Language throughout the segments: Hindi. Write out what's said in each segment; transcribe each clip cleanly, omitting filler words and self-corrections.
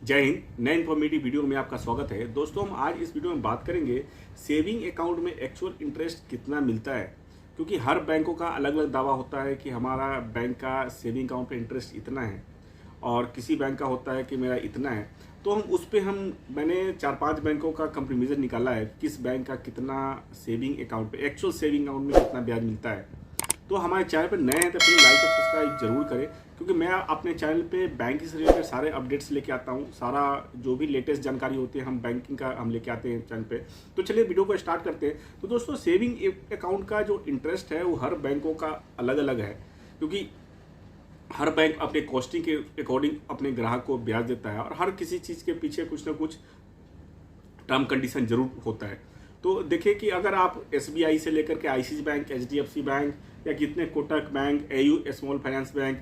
जय हिंद। नए इन्फॉर्मेटिव वीडियो में आपका स्वागत है। दोस्तों, हम आज इस वीडियो में बात करेंगे सेविंग अकाउंट में एक्चुअल इंटरेस्ट कितना मिलता है, क्योंकि हर बैंकों का अलग अलग दावा होता है कि हमारा बैंक का सेविंग अकाउंट पे इंटरेस्ट इतना है और किसी बैंक का होता है कि मेरा इतना है। तो हम उस पर मैंने 4-5 बैंकों का कंपेरिजन निकाला है, किस बैंक का कितना सेविंग अकाउंट पे एक्चुअल सेविंग अकाउंट में कितना ब्याज मिलता है। तो हमारे चैनल पर नए हैं तो प्लीज़ लाइक और सब्सक्राइब जरूर करें, क्योंकि मैं अपने चैनल पे बैंक से रिलेटेड सारे अपडेट्स लेके आता हूँ। सारा जो भी लेटेस्ट जानकारी होती है हम बैंकिंग का हम लेके आते हैं चैनल पे। तो चलिए वीडियो को स्टार्ट करते हैं। तो दोस्तों, सेविंग अकाउंट का जो इंटरेस्ट है वो हर बैंकों का अलग अलग है, क्योंकि हर बैंक अपने कॉस्टिंग के अकॉर्डिंग अपने ग्राहक को ब्याज देता है और हर किसी चीज़ के पीछे कुछ ना कुछ टर्म कंडीशन जरूर होता है। तो देखिए कि अगर आप SBI से लेकर के ICICI बैंक, HDFC बैंक या कितने Kotak bank, AU small finance bank,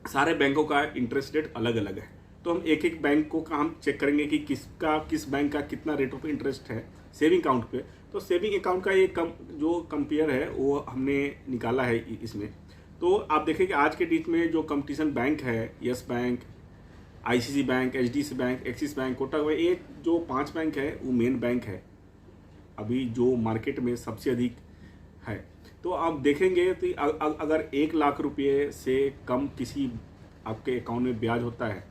सारे बैंकों का इंटरेस्ट रेट अलग अलग है। तो हम एक एक बैंक को का हम चेक करेंगे कि किस बैंक का कितना रेट ऑफ इंटरेस्ट है सेविंग अकाउंट पे। तो सेविंग अकाउंट का एक जो कंपेयर है वो हमने निकाला है इसमें। तो आप देखें कि आज के डेट में जो कंपटीशन बैंक है, yes bank, ICICI bank, HDFC bank, axis bank, Kotak bank, ये जो 5 बैंक है वो मेन बैंक है अभी जो मार्केट में सबसे अधिक है। तो आप देखेंगे तो अगर 1 लाख रुपये से कम किसी आपके अकाउंट में ब्याज होता है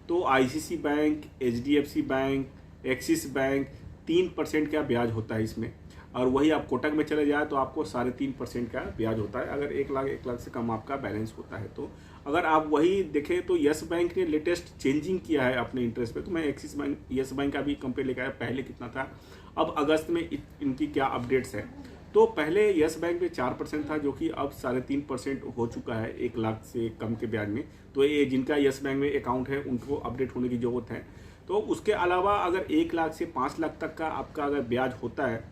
तो ICICI bank, HDFC bank, axis bank 3% का ब्याज होता है इसमें। और वही आप कोटक में चले जाए तो आपको 3.5% का ब्याज होता है अगर 1 लाख से कम आपका बैलेंस होता है। तो अगर आप वही देखें तो यस बैंक ने लेटेस्ट चेंजिंग किया है अपने इंटरेस्ट पे। तो मैं एक्सिस बैंक, यस बैंक का भी कंपेयर लेकर आया, पहले कितना था, अब अगस्त में इनकी क्या अपडेट्स है। तो पहले यस बैंक में 4% था, जो कि अब 3.5% हो चुका है 1 लाख से कम के ब्याज में। तो ये जिनका यस बैंक में अकाउंट है उनको अपडेट होने की जरूरत है। तो उसके अलावा अगर 1 लाख से 5 लाख तक का आपका अगर ब्याज होता है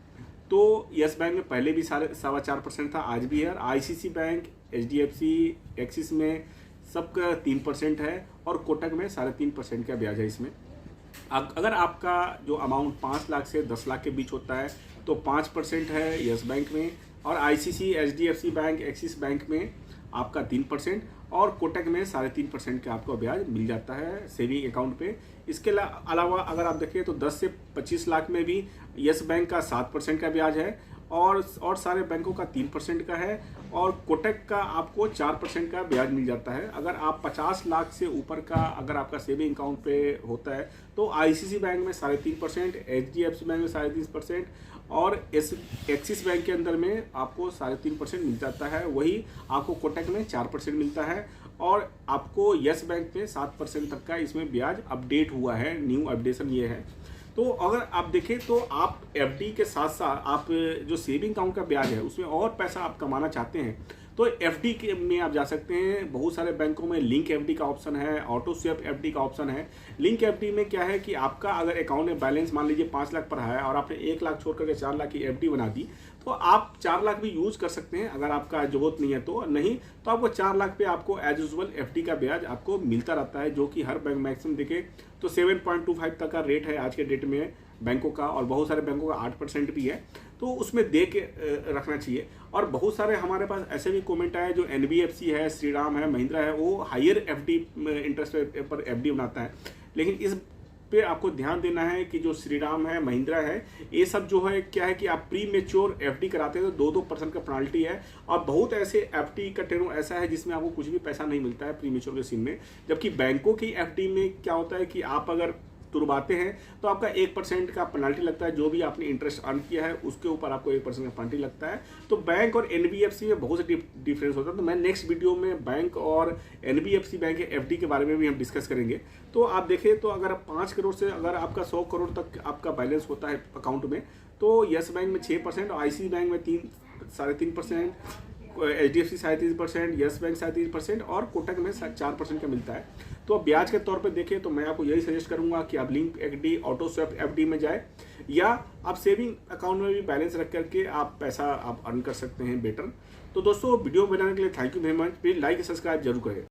तो यस बैंक में पहले भी 4.25% था, आज भी है। ICICI बैंक, HDFC, एक्सिस में सबका 3% है और कोटक में 3.5% का ब्याज है इसमें। अगर आपका जो अमाउंट 5 लाख से 10 लाख के बीच होता है तो 5% है यस बैंक में, और ICICI, HDFC bank, axis bank में आपका 3% और कोटक में 3.5% का आपको ब्याज मिल जाता है सेविंग अकाउंट पे। इसके अलावा अगर आप देखें तो 10 से 25 लाख में भी यस बैंक का 7% का ब्याज है और सारे बैंकों का 3% का है, और कोटक का आपको 4% का ब्याज मिल जाता है। अगर आप 50 लाख से ऊपर का अगर आपका सेविंग अकाउंट पे होता है तो ICICI बैंक में 3.5%, HDFC बैंक में 3.5% और एक्सिस बैंक के अंदर में आपको 3.5% मिल जाता है। वही आपको कोटक में 4% मिलता है और आपको यस बैंक में 7% तक का इसमें ब्याज अपडेट हुआ है। न्यू अपडेशन ये है। तो अगर आप देखें तो आप FD के साथ साथ आप जो सेविंग अकाउंट का ब्याज है उसमें और पैसा आप कमाना चाहते हैं तो FD के में आप जा सकते हैं। बहुत सारे बैंकों में लिंक FD का ऑप्शन है, ऑटो स्वेप FD का ऑप्शन है। लिंक FD में क्या है कि आपका अगर अकाउंट में बैलेंस मान लीजिए 5 लाख पर है और आपने 1 लाख छोड़ करके 4 लाख की FD बना दी तो आप 4 लाख भी यूज कर सकते हैं अगर आपका जरूरत नहीं है। तो नहीं तो आपको 4 लाख पे आपको एज यूजुअल FD का ब्याज आपको मिलता रहता है, जो कि हर बैंक मैक्सिमम देखे तो 7.25 तक का रेट है आज के डेट में बैंकों का, और बहुत सारे बैंकों का 8% भी है। तो उसमें दे के रखना चाहिए। और बहुत सारे हमारे पास ऐसे भी कमेंट आए जो NBFC है, श्रीराम है, महिंद्रा है, वो हायर FD इंटरेस्ट पर FD बनाता है। लेकिन इस पे आपको ध्यान देना है कि जो श्रीराम है, महिंद्रा है, ये सब जो है क्या है कि आप प्री मेच्योर FD कराते हैं तो 2% का पेनल्टी है। और बहुत ऐसे FD का टेनो ऐसा है जिसमें आपको कुछ भी पैसा नहीं मिलता है प्री मेच्योर के सीन में। जबकि बैंकों की FD में क्या होता है कि आप अगर तुरबाते हैं तो आपका 1% का पेनल्टी लगता है। जो भी आपने इंटरेस्ट अर्न किया है उसके ऊपर आपको 1% का पेनल्टी लगता है। तो बैंक और NBFC में बहुत से डिफरेंस होता है। तो मैं नेक्स्ट वीडियो में बैंक और NBFC बैंक के FD के बारे में भी हम डिस्कस करेंगे। तो आप देखें तो अगर 5 करोड़ से अगर आपका 100 करोड़ तक आपका बैलेंस होता है अकाउंट में तो यस बैंक में 6% और ICICI बैंक में 3.5%, HDFC 3.5%, यस बैंक 3.5% और कोटक में 4% का मिलता है। तो ब्याज के तौर पे देखें तो मैं आपको यही सजेस्ट करूंगा कि आप link FD, auto sweep FD में जाए, या आप सेविंग अकाउंट में भी बैलेंस रख करके आप पैसा आप अर्न कर सकते हैं बेटर। तो दोस्तों, वीडियो बनाने के लिए thank you very much. Please like subscribe जरूर करें।